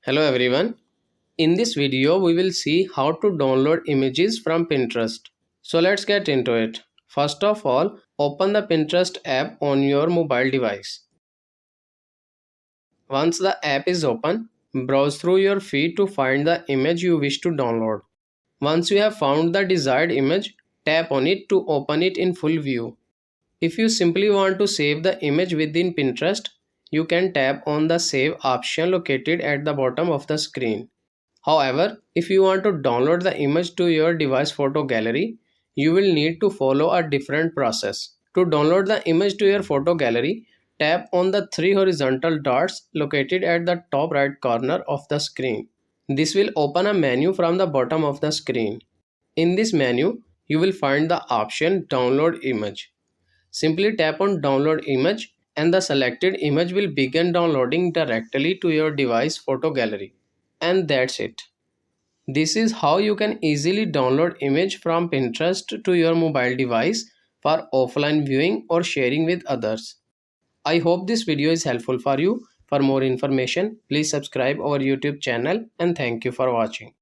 Hello everyone. In this video we will see how to download images from Pinterest. So let's get into it. First of all, open the Pinterest app on your mobile device. Once the app is open, browse through your feed to find the image you wish to download. Once you have found the desired image, tap on it to open it in full view. If you simply want to save the image within Pinterest, you can tap on the save option located at the bottom of the screen. However, if you want to download the image to your device photo gallery, you will need to follow a different process. To download the image to your photo gallery, tap on the three horizontal dots located at the top right corner of the screen. This will open a menu from the bottom of the screen. In this menu, you will find the option Download Image. Simply tap on Download Image and the selected image will begin downloading directly to your device photo gallery. And that's it. This is how you can easily download image from Pinterest to your mobile device for offline viewing or sharing with others. I hope this video is helpful for you. For more information, please subscribe our YouTube channel and thank you for watching.